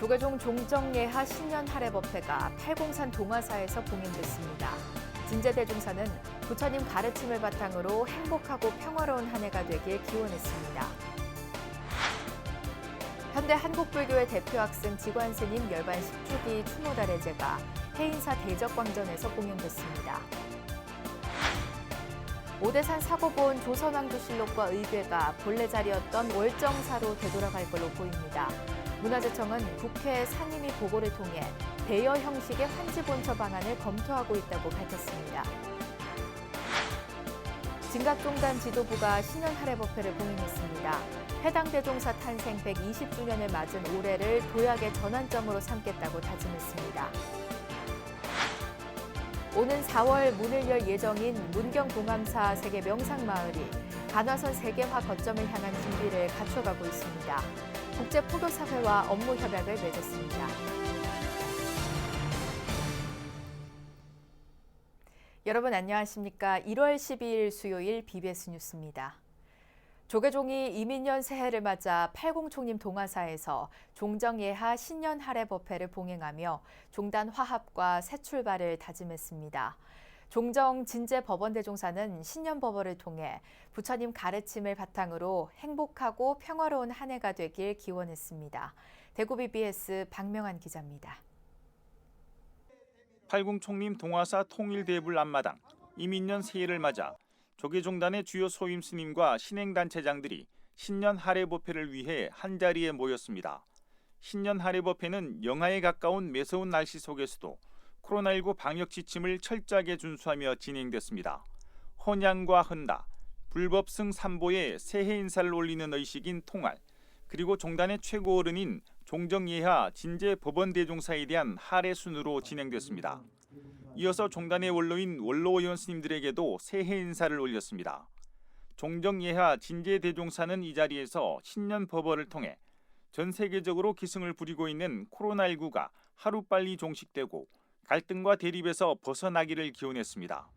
조계종 종정예하 신년 할애법회가 팔공산 동화사에서 봉행됐습니다. 진제대종사는 부처님 가르침을 바탕으로 행복하고 평화로운 한 해가 되길 기원했습니다. 현대 한국불교의 대표 학생 지관스님 열반 10주기 추모달해제가 해인사 대적광전에서 봉행됐습니다. 오대산 사고 본 조선왕조실록과 의궤가 본래 자리였던 월정사로 되돌아갈 걸로 보입니다. 문화재청은 국회 상임위 보고를 통해 대여 형식의 환지본처 방안을 검토하고 있다고 밝혔습니다. 진각종단 지도부가 신년 할애법회를 봉행했습니다. 해당 대종사 탄생 120주년을 맞은 올해를 도약의 전환점으로 삼겠다고 다짐했습니다. 오는 4월 문을 열 예정인 문경동암사 세계 명상마을이 간화선 세계화 거점을 향한 준비를 갖춰가고 있습니다. 국제포교사회와 업무 협약을 맺었습니다. 여러분 안녕하십니까? 1월 12일 수요일 BBS 뉴스입니다. 조계종이 이민년 새해를 맞아 팔공총림 동화사에서 종정예하 신년 할애법회를 봉행하며 종단 화합과 새 출발을 다짐했습니다. 종정 진제법원대종사는 신년법어를 통해 부처님 가르침을 바탕으로 행복하고 평화로운 한 해가 되길 기원했습니다. 대구 BBS 박명환 기자입니다. 팔공총림 동화사 통일대불 앞마당 이민년 새해를 맞아 조계종단의 주요 소임 스님과 신행단체장들이 신년 할애법회를 위해 한자리에 모였습니다. 신년 할애법회는 영하에 가까운 매서운 날씨 속에서도 코로나19 방역 지침을 철저하게 준수하며 진행됐습니다. 헌양과 헌다, 불법승 삼보에 새해 인사를 올리는 의식인 통할, 그리고 종단의 최고 어른인 종정예하 진제법원대종사에 대한 할애 순으로 진행됐습니다. 이어서 종단의 원로인 원로의원 스님들에게도 새해 인사를 올렸습니다. 종정예하 진제대종사는 이 자리에서 신년 법어를 통해 전 세계적으로 기승을 부리고 있는 코로나19가 하루빨리 종식되고 갈등과 대립에서 벗어나기를 기원했습니다.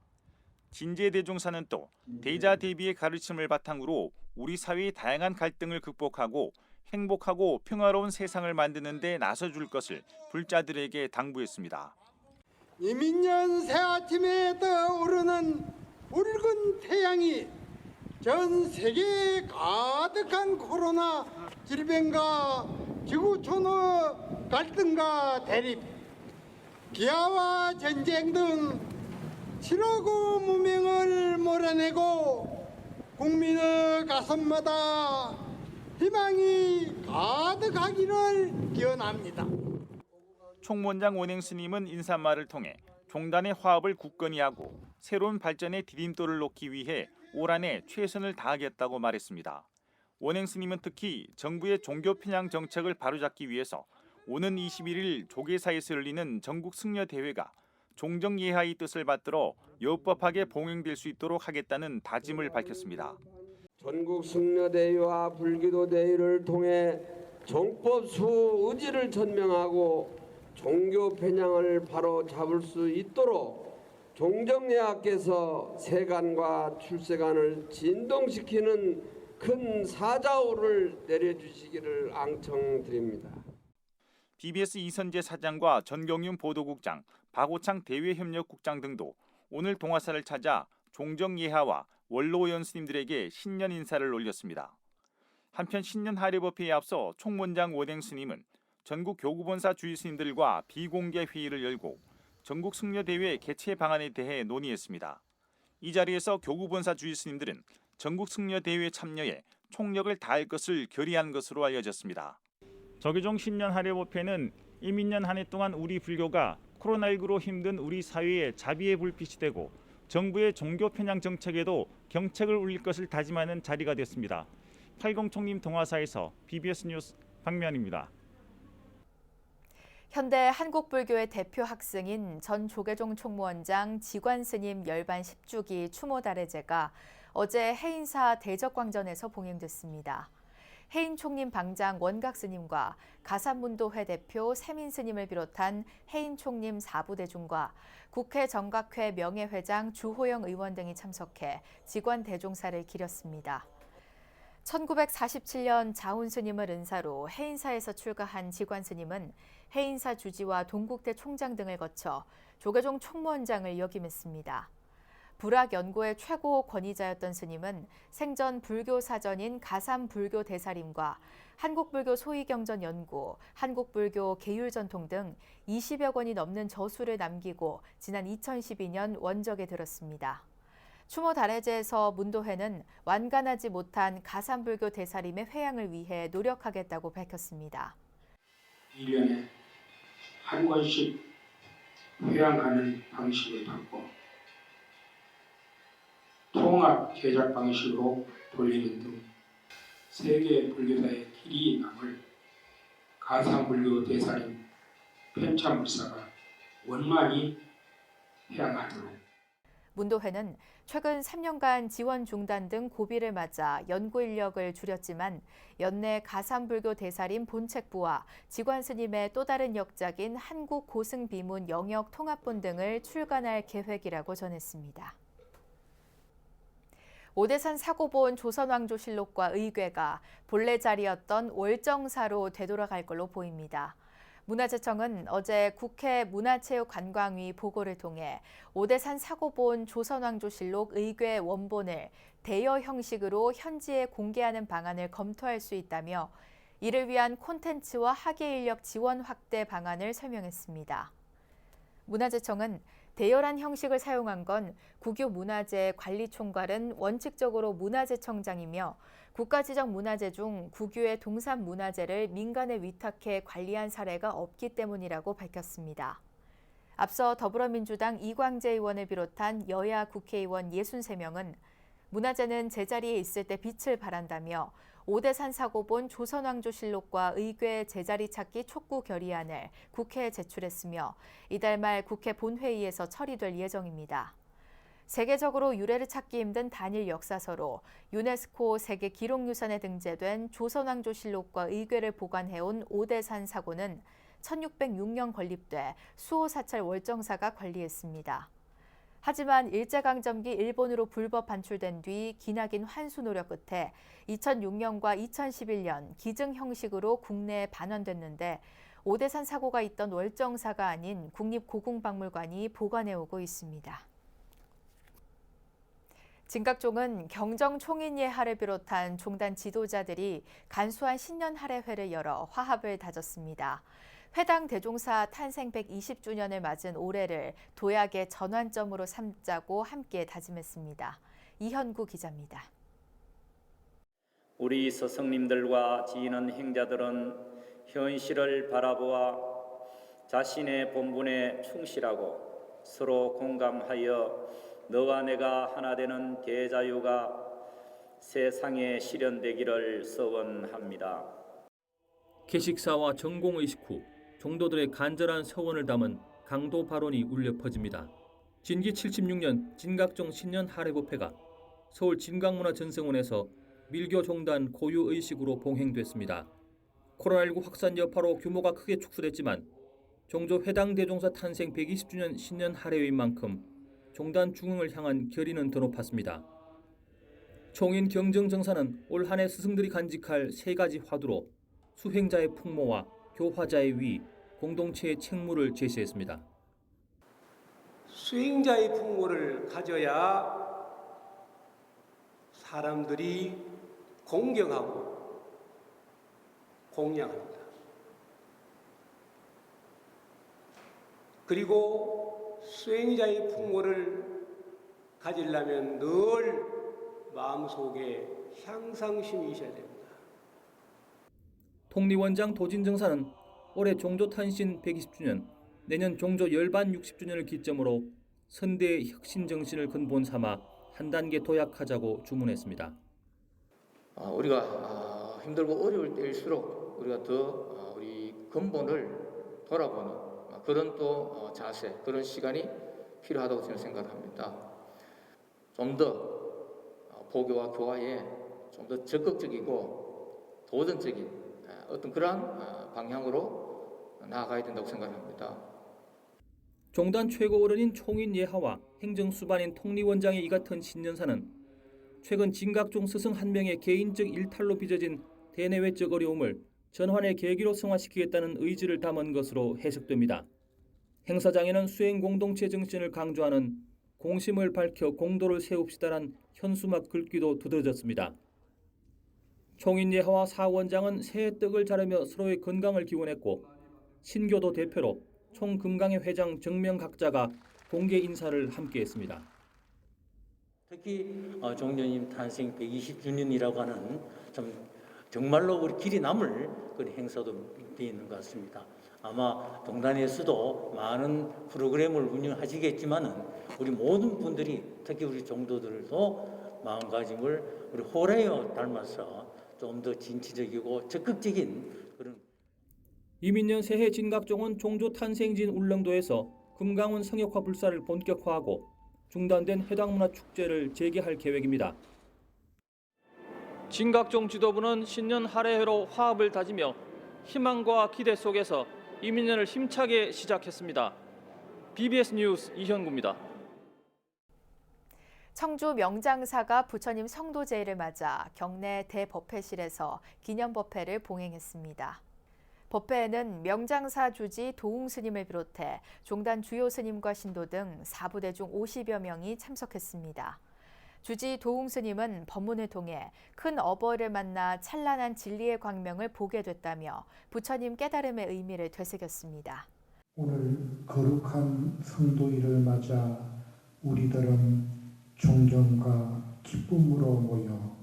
진제대종사는 또 대자대비의 가르침을 바탕으로 우리 사회의 다양한 갈등을 극복하고 행복하고 평화로운 세상을 만드는 데 나서줄 것을 불자들에게 당부했습니다. 이민년 새아침에 떠오르는 붉은 태양이 전 세계에 가득한 코로나 질병과 지구촌의 갈등과 대립, 기아와 전쟁 등 치러고 무명을 몰아내고 국민의 가슴마다 희망이 가득하기를 기원합니다. 총무원장 원행 스님은 인사말을 통해 종단의 화합을 굳건히 하고 새로운 발전의 디딤돌을 놓기 위해 올 한 해 최선을 다하겠다고 말했습니다. 원행 스님은 특히 정부의 종교 편향 정책을 바로잡기 위해서 오는 21일 조계사에서 열리는 전국 승려 대회가 종정예하의 뜻을 받들어 여법하게 봉행될 수 있도록 하겠다는 다짐을 밝혔습니다. 전국 승려대회와 불기도대회를 통해 정법 수 의지를 전명하고 종교 편향을 바로 잡을 수 있도록 종정예하께서 세간과 출세간을 진동시키는 큰 사자우를 내려주시기를 앙청드립니다. BBS 이선재 사장과 전경윤 보도국장, 박오창 대외협력국장 등도 오늘 동화사를 찾아 종정예하와 원로의원 스님들에게 신년 인사를 올렸습니다. 한편 신년 할애법회에 앞서 총무원장 원행 스님은 전국 교구본사 주의 스님들과 비공개 회의를 열고 전국 승려대회 개최 방안에 대해 논의했습니다. 이 자리에서 교구본사 주의 스님들은 전국 승려대회 참여에 총력을 다할 것을 결의한 것으로 알려졌습니다. 조계종 신년 할애법회는 이민년 한 해 동안 우리 불교가 코로나19로 힘든 우리 사회의 자비의 불빛이 되고 정부의 종교 편향 정책에도 경책을 울릴 것을 다짐하는 자리가 됐습니다. 팔공총림 동화사에서 BBS 뉴스 박면입니다. 현대 한국불교의 대표 학승인 전 조계종 총무원장 지관스님 열반 10주기 추모달해제가 어제 해인사 대적광전에서 봉행됐습니다. 해인 총림 방장 원각스님과 가산문도회 대표 세민스님을 비롯한 해인 총림 4부 대중과 국회 정각회 명예회장 주호영 의원 등이 참석해 직관 대종사를 기렸습니다. 1947년 자훈 스님을 은사로 해인사에서 출가한 지관 스님은 해인사 주지와 동국대 총장 등을 거쳐 조계종 총무원장을 역임했습니다. 불학 연구의 최고 권위자였던 스님은 생전 불교 사전인 가삼불교 대사림과 한국불교 소위경전 연구, 한국불교 계율전통 등 20여 권이 넘는 저수를 남기고 지난 2012년 원적에 들었습니다. 추모 달해제에서 문도회는 완간하지 못한 가삼불교 대사림의 회양을 위해 노력하겠다고 밝혔습니다. 1년에 한 권씩 회양하는 방식을 바꿔 통합 제작 방식으로 돌리는 등 세계 불교사의 길이 남을 가삼불교 대사님 편차물사가 원만히 회양하도록. 문도회는 최근 3년간 지원 중단 등 고비를 맞아 연구 인력을 줄였지만 연내 가삼불교 대사림 본책부와 지관 스님의 또 다른 역작인 한국 고승비문 영역 통합본 등을 출간할 계획이라고 전했습니다. 오대산 사고본 조선왕조실록과 의궤가 본래 자리였던 월정사로 되돌아갈 걸로 보입니다. 문화재청은 어제 국회 문화체육관광위 보고를 통해 오대산 사고본 조선왕조실록 의궤 원본을 대여 형식으로 현지에 공개하는 방안을 검토할 수 있다며 이를 위한 콘텐츠와 학예 인력 지원 확대 방안을 설명했습니다. 문화재청은 대여란 형식을 사용한 건 국유문화재 관리총괄은 원칙적으로 문화재청장이며 국가지정 문화재 중 국유의 동산 문화재를 민간에 위탁해 관리한 사례가 없기 때문이라고 밝혔습니다. 앞서 더불어민주당 이광재 의원을 비롯한 여야 국회의원 63명은 문화재는 제자리에 있을 때 빛을 발한다며 오대산 사고본 조선왕조실록과 의궤 제자리 찾기 촉구 결의안을 국회에 제출했으며 이달 말 국회 본회의에서 처리될 예정입니다. 세계적으로 유래를 찾기 힘든 단일 역사서로 유네스코 세계 기록유산에 등재된 조선왕조실록과 의궤를 보관해온 오대산 사고는 1606년 건립돼 수호사찰 월정사가 관리했습니다. 하지만 일제강점기 일본으로 불법 반출된 뒤 기나긴 환수 노력 끝에 2006년과 2011년 기증 형식으로 국내에 반환됐는데 오대산 사고가 있던 월정사가 아닌 국립고궁박물관이 보관해오고 있습니다. 진각종은 경정 총인 예하를 비롯한 종단 지도자들이 간소한 신년 할애회를 열어 화합을 다졌습니다. 회당 대종사 탄생 120주년을 맞은 올해를 도약의 전환점으로 삼자고 함께 다짐했습니다. 이현구 기자입니다. 우리 스승님들과 지인은 행자들은 현실을 바라보아 자신의 본분에 충실하고 서로 공감하여 너와 내가 하나 되는 대자유가 세상에 실현되기를 서원합니다. 개식사와 전공의식 후 종도들의 간절한 서원을 담은 강도 발언이 울려 퍼집니다. 진기 76년 진각종 신년 할애법회가 서울 진각문화전승원에서 밀교 종단 고유의식으로 봉행됐습니다. 코로나19 확산 여파로 규모가 크게 축소됐지만 종조 회당 대종사 탄생 120주년 신년 할애회인 만큼 종단 중흥을 향한 결의는 더 높았습니다. 총인 경정정사는 올 한 해 스승들이 간직할 세 가지 화두로 수행자의 풍모와 교화자의 위, 공동체의 책무를 제시했습니다. 수행자의 풍모를 가져야 사람들이 공경하고 공양합니다. 그리고 수행자의 풍모를 가지려면 늘 마음속에 향상심이 있어야 됩니다. 통리원장 도진정사는 올해 종조 탄신 120주년, 내년 종조 열반 60주년을 기점으로 선대의 혁신 정신을 근본 삼아 한 단계 도약하자고 주문했습니다. 우리가 힘들고 어려울 때일수록 우리가 더 우리 근본을 돌아보는 그런 또 자세, 그런 시간이 필요하다고 저는 생각합니다. 좀 더 보교와 교화에 좀 더 적극적이고 도전적인 어떤 그러한 방향으로 나아가야 된다고 생각합니다. 종단 최고 어른인 총인 예하와 행정수반인 통리원장의 이 같은 신년사는 최근 진각종 스승 한 명의 개인적 일탈로 빚어진 대내외적 어려움을 전환의 계기로 승화시키겠다는 의지를 담은 것으로 해석됩니다. 행사장에는 수행 공동체 정신을 강조하는 공심을 밝혀 공도를 세웁시다란 현수막 글귀도 두드러졌습니다. 총인예하와 사원장은 새해 떡을 자르며 서로의 건강을 기원했고 신교도 대표로 총금강회 회장 정명각자가 공개 인사를 함께했습니다. 특히 종려님 탄생 120주년이라고 하는 정말로 우리 길이 남을 그런 행사도 되어 있는 것 같습니다. 아마 동단에서도 많은 프로그램을 운영하시겠지만은 우리 모든 분들이 특히 우리 종도들도 마음가짐을 우리 호래여 닮아서 좀 더 진취적이고 적극적인 그런. 이민년 새해 진각종은 종조 탄생지인 울릉도에서 금강원 성역화 불사를 본격화하고 중단된 해당문화축제를 재개할 계획입니다. 진각종 지도부는 신년 할애회로 화합을 다지며 희망과 기대 속에서 이민년을 힘차게 시작했습니다. BBS 뉴스 이현구입니다. 청주 명장사가 부처님 성도제일을 맞아 경내 대법회실에서 기념법회를 봉행했습니다. 법회에는 명장사 주지 도웅 스님을 비롯해 종단 주요 스님과 신도 등 사부대 중 50여 명이 참석했습니다. 주지 도웅 스님은 법문을 통해 큰 어버이를 만나 찬란한 진리의 광명을 보게 됐다며 부처님 깨달음의 의미를 되새겼습니다. 오늘 거룩한 성도일을 맞아 우리들은 존경과 기쁨으로 모여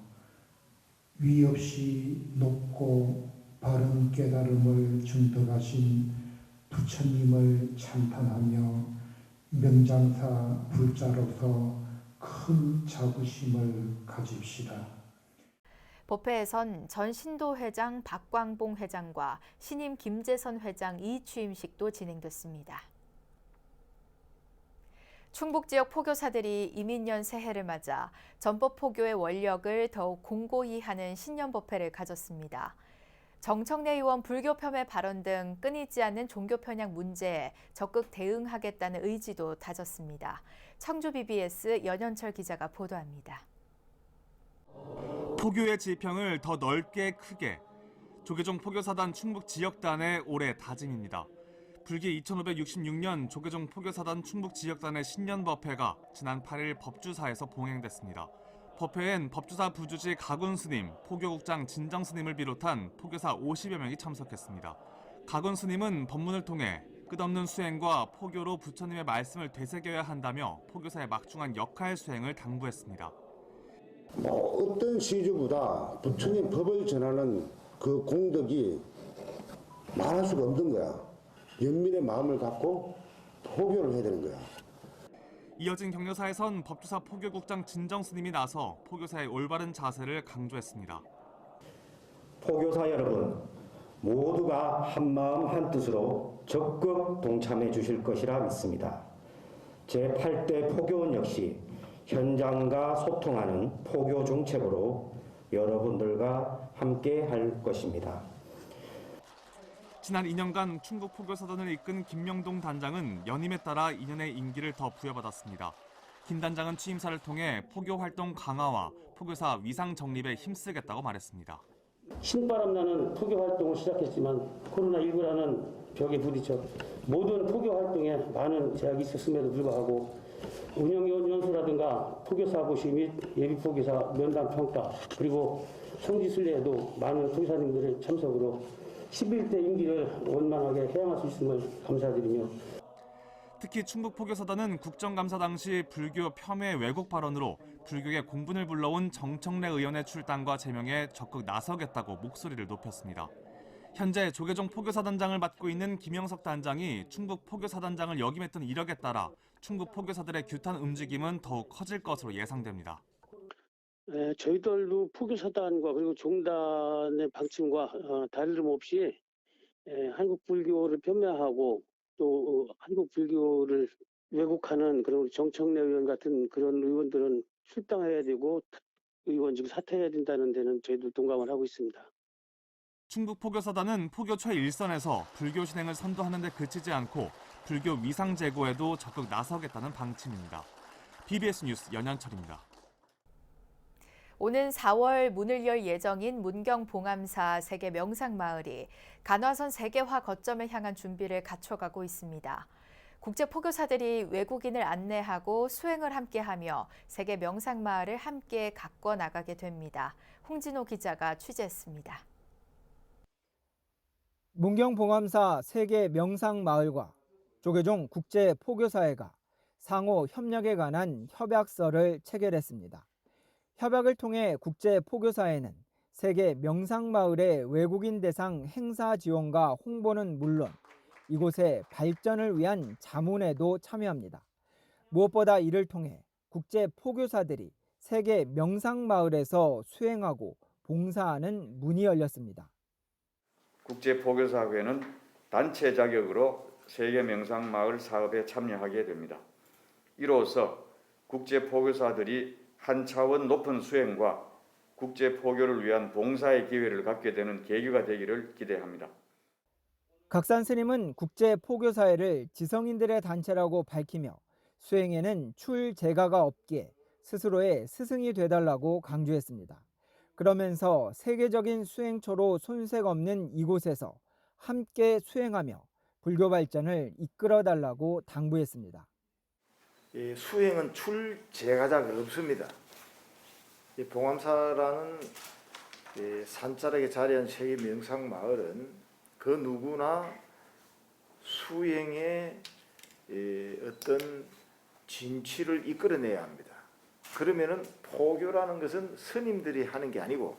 위 없이 높고 바른 깨달음을 증득하신 부처님을 찬탄하며 명장사 불자로서 큰 자부심을 가집시다. 법회에선 전 신도 회장 박광봉 회장과 신임 김재선 회장 이취임식도 진행됐습니다. 충북 지역 포교사들이 이민년 새해를 맞아 전법 포교의 원력을 더욱 공고히 하는 신년법회를 가졌습니다. 정청래 의원 불교 폄훼 발언 등 끊이지 않는 종교 편향 문제에 적극 대응하겠다는 의지도 다졌습니다. 청주 BBS 연현철 기자가 보도합니다. 포교의 지평을 더 넓게 크게 조계종 포교사단 충북 지역단의 올해 다짐입니다. 불기 2566년 조계종 포교사단 충북 지역단의 신년법회가 지난 8일 법주사에서 봉행됐습니다. 법회엔 법주사 부주지 가군 스님, 포교국장 진정 스님을 비롯한 포교사 50여 명이 참석했습니다. 가군 스님은 법문을 통해 끝없는 수행과 포교로 부처님의 말씀을 되새겨야 한다며 포교사의 막중한 역할 수행을 당부했습니다. 어떤 시주보다 부처님 법을 전하는 그 공덕이 말할 수가 없는 거야. 연민의 마음을 갖고 포교를 해야 되는 거야. 이어진 격려사에선 법주사 포교국장 진정 스님이 나서 포교사의 올바른 자세를 강조했습니다. 포교사 여러분, 모두가 한마음 한뜻으로 적극 동참해 주실 것이라 믿습니다. 제8대 포교원 역시 현장과 소통하는 포교 중책으로 여러분들과 함께 할 것입니다. 지난 2년간 충북 포교사단을 이끈 김명동 단장은 연임에 따라 2년의 임기를 더 부여받았습니다. 김 단장은 취임사를 통해 포교 활동 강화와 포교사 위상 정립에 힘쓰겠다고 말했습니다. 신바람 나는 포교 활동을 시작했지만 코로나19라는 벽에 부딪혀 모든 포교 활동에 많은 제약이 있었음에도 불구하고 운영연수라든가 포교사 고시 및 예비포교사 면담 평가 그리고 성지순례에도 많은 포교사님들의 참석으로 11대 임기를 원만하게 해양할 수 있음을 감사드리며 특히 충북 포교사단은 국정감사 당시 불교 폄훼 왜곡 발언으로 불교계 공분을 불러온 정청래 의원의 출당과 제명에 적극 나서겠다고 목소리를 높였습니다. 현재 조계종 포교사단장을 맡고 있는 김영석 단장이 충북 포교사단장을 역임했던 이력에 따라 충북 포교사들의 규탄 움직임은 더욱 커질 것으로 예상됩니다. 저희들도 포교사단과 그리고 종단의 방침과 다름없이 한국 불교를 폄훼하고 또 한국 불교를 왜곡하는 그런 정청래 의원 같은 그런 의원들은 출당해야 되고 의원직 사퇴해야 된다는 데는 저희도 동감을 하고 있습니다. 충북 포교사단은 포교 최일선에서 불교 신행을 선도하는 데 그치지 않고 불교 위상 제고에도 적극 나서겠다는 방침입니다. BBS 뉴스 연현철입니다. 오는 4월 문을 열 예정인 문경 봉암사 세계 명상마을이 간화선 세계화 거점을 향한 준비를 갖춰가고 있습니다. 국제 포교사들이 외국인을 안내하고 수행을 함께하며 세계 명상마을을 함께 가꿔 나가게 됩니다. 홍진호 기자가 취재했습니다. 문경 봉암사 세계 명상마을과 조계종 국제 포교사회가 상호 협력에 관한 협약서를 체결했습니다. 협약을 통해 국제 포교사회는 세계 명상마을의 외국인 대상 행사 지원과 홍보는 물론 이곳의 발전을 위한 자문에도 참여합니다. 무엇보다 이를 통해 국제 포교사들이 세계 명상마을에서 수행하고 봉사하는 문이 열렸습니다. 국제 포교사회는 단체 자격으로 세계 명상마을 사업에 참여하게 됩니다. 이로써 국제 포교사들이 한 차원 높은 수행과 국제 포교를 위한 봉사의 기회를 갖게 되는 계기가 되기를 기대합니다. 각산 스님은 국제 포교사회를 지성인들의 단체라고 밝히며 수행에는 출제가가 없기에 스스로의 스승이 되달라고 강조했습니다. 그러면서 세계적인 수행처로 손색 없는 이곳에서 함께 수행하며 불교 발전을 이끌어달라고 당부했습니다. 수행은 출제가자가 없습니다. 봉암사라는 산자락에 자리한 세계 명상마을은 그 누구나 수행의 어떤 진취를 이끌어내야 합니다. 그러면은 포교라는 것은 스님들이 하는 게 아니고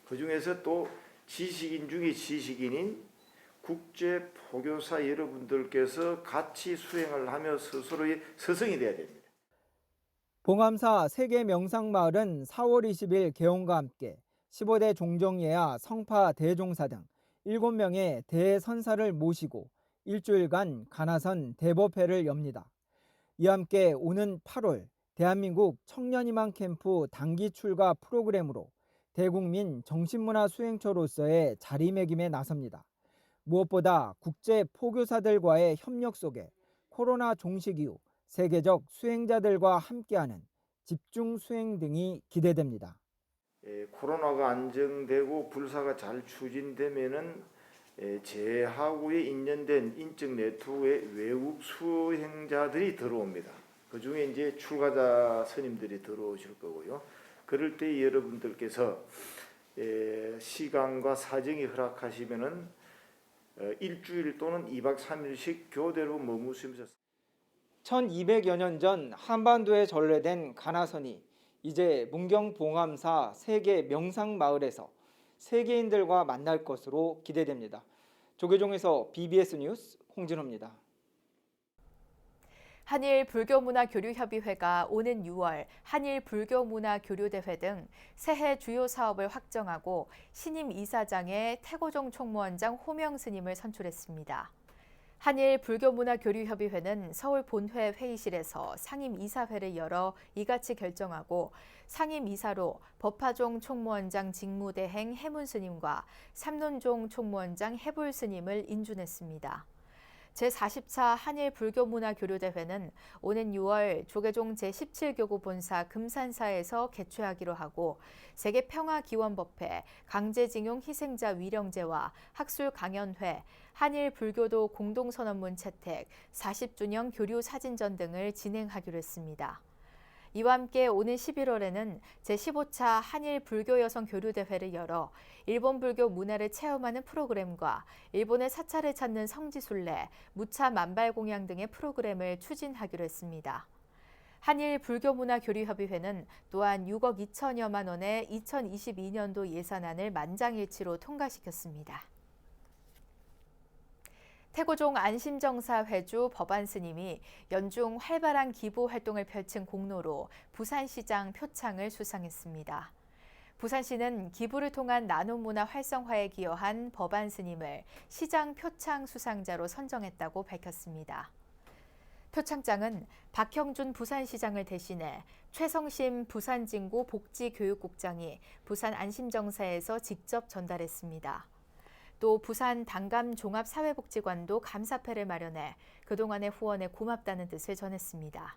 그 중에서 또 지식인 중에 지식인인 국제 포교사 여러분들께서 같이 수행을 하며 스스로의 스승이 되어야 됩니다. 봉암사 세계 명상마을은 4월 20일 개원과 함께 15대 종정예야 성파 대종사 등 7명의 대선사를 모시고 일주일간 간화선 대법회를 엽니다. 이와 함께 오는 8월 대한민국 청년희망 캠프 단기 출가 프로그램으로 대국민 정신문화 수행처로서의 자리매김에 나섭니다. 무엇보다 국제 포교사들과의 협력 속에 코로나 종식 이후 세계적 수행자들과 함께하는 집중 수행 등이 기대됩니다. 코로나가 안정되고 불사가 잘 추진되면은 제하고에 인연된 인적 네트워크의 외국 수행자들이 들어옵니다. 그 중에 이제 출가자 스님들이 들어오실 거고요. 그럴 때 여러분들께서 시간과 사정이 허락하시면은 일주일 또는 2박 3일씩 교대로 머무시면서 1200여 년 전 한반도에 전래된 간화선이 이제 문경 봉암사 세계 명상마을에서 세계인들과 만날 것으로 기대됩니다. 조계종에서 BBS 뉴스 홍진호입니다. 한일 불교문화교류협의회가 오는 6월 한일 불교문화교류대회 등 새해 주요 사업을 확정하고 신임 이사장에 태고종 총무원장 호명 스님을 선출했습니다. 한일 불교문화교류협의회는 서울 본회 회의실에서 상임 이사회를 열어 이같이 결정하고 상임 이사로 법화종 총무원장 직무대행 해문 스님과 삼론종 총무원장 해불 스님을 인준했습니다. 제44 한일 불교문화교류대회는 오는 6월 조계종 제17교구 본사 금산사에서 개최하기로 하고 세계평화기원법회, 강제징용 희생자 위령제와 학술강연회, 한일 불교도 공동선언문 채택, 40주년 교류 사진전 등을 진행하기로 했습니다. 이와 함께 오는 11월에는 제15차 한일 불교 여성 교류대회를 열어 일본 불교 문화를 체험하는 프로그램과 일본의 사찰을 찾는 성지순례, 무차 만발공양 등의 프로그램을 추진하기로 했습니다. 한일 불교문화교류협의회는 또한 6억 2천여만 원의 2022년도 예산안을 만장일치로 통과시켰습니다. 태고종 안심정사 회주 법안 스님이 연중 활발한 기부 활동을 펼친 공로로 부산시장 표창을 수상했습니다. 부산시는 기부를 통한 나눔문화 활성화에 기여한 법안 스님을 시장 표창 수상자로 선정했다고 밝혔습니다. 표창장은 박형준 부산시장을 대신해 최성심 부산진구 복지교육국장이 부산 안심정사에서 직접 전달했습니다. 또 부산 당감 종합사회복지관도 감사패를 마련해 그동안의 후원에 고맙다는 뜻을 전했습니다.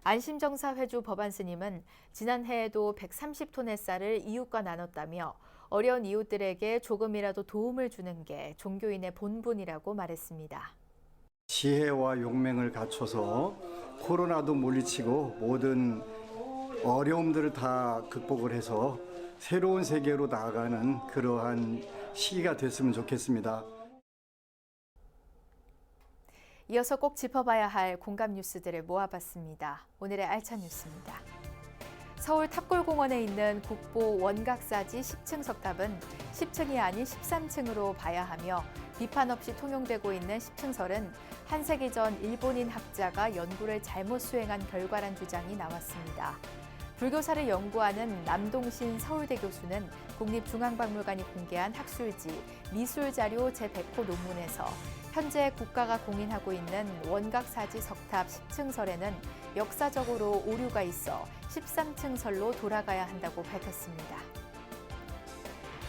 안심정사 회주 법안 스님은 지난해에도 130톤의 쌀을 이웃과 나눴다며 어려운 이웃들에게 조금이라도 도움을 주는 게 종교인의 본분이라고 말했습니다. 지혜와 용맹을 갖춰서 코로나도 물리치고 모든 어려움들을 다 극복을 해서 새로운 세계로 나아가는 그러한 시기가 됐으면 좋겠습니다. 이어서 꼭 짚어봐야 할 공감 뉴스들을 모아봤습니다. 오늘의 알찬 뉴스입니다. 서울 탑골공원에 있는 국보 원각사지 10층 석탑은 10층이 아닌 13층으로 봐야 하며 비판 없이 통용되고 있는 10층설은 한 세기 전 일본인 학자가 연구를 잘못 수행한 결과란 주장이 나왔습니다. 불교사를 연구하는 남동신 서울대 교수는 국립중앙박물관이 공개한 학술지 미술자료 제100호 논문에서 현재 국가가 공인하고 있는 원각사지 석탑 10층설에는 역사적으로 오류가 있어 13층설로 돌아가야 한다고 밝혔습니다.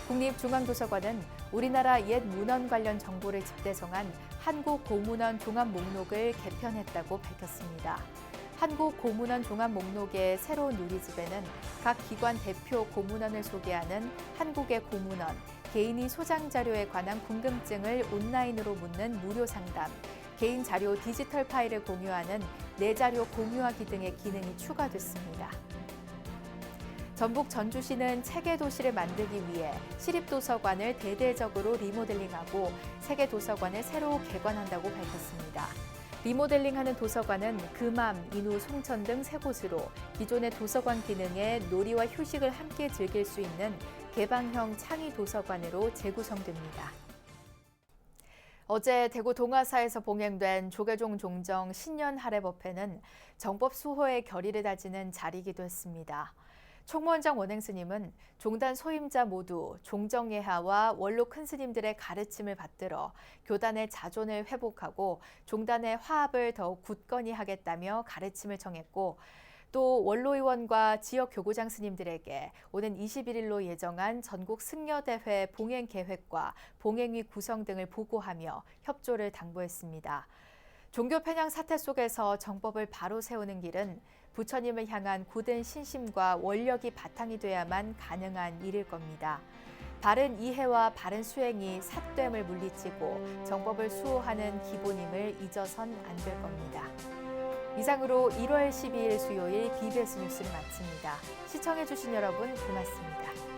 국립중앙도서관은 우리나라 옛 문헌 관련 정보를 집대성한 한국고문원 종합목록을 개편했다고 밝혔습니다. 한국고문원 종합목록의 새로운 누리집에는 각 기관 대표 고문원을 소개하는 한국의 고문원, 개인이 소장 자료에 관한 궁금증을 온라인으로 묻는 무료 상담, 개인 자료 디지털 파일을 공유하는 내 자료 공유하기 등의 기능이 추가됐습니다. 전북 전주시는 체계 도시를 만들기 위해 시립도서관을 대대적으로 리모델링하고 세계 도서관을 새로 개관한다고 밝혔습니다. 리모델링하는 도서관은 금암, 인후, 송천 등 세 곳으로 기존의 도서관 기능에 놀이와 휴식을 함께 즐길 수 있는 개방형 창의 도서관으로 재구성됩니다. 어제 대구 동아사에서 봉행된 조계종 종정 신년 할애법회는 정법 수호의 결의를 다지는 자리이기도 했습니다. 총무원장 원행스님은 종단 소임자 모두 종정예하와 원로 큰 스님들의 가르침을 받들어 교단의 자존을 회복하고 종단의 화합을 더욱 굳건히 하겠다며 가르침을 정했고, 또 원로의원과 지역 교구장 스님들에게 오는 21일로 예정한 전국 승려대회 봉행 계획과 봉행위 구성 등을 보고하며 협조를 당부했습니다. 종교 편향 사태 속에서 정법을 바로 세우는 길은 부처님을 향한 굳은 신심과 원력이 바탕이 돼야만 가능한 일일 겁니다. 바른 이해와 바른 수행이 삿됨을 물리치고 정법을 수호하는 기본임을 잊어선 안 될 겁니다. 이상으로 1월 12일 수요일 BBS 뉴스를 마칩니다. 시청해주신 여러분 고맙습니다.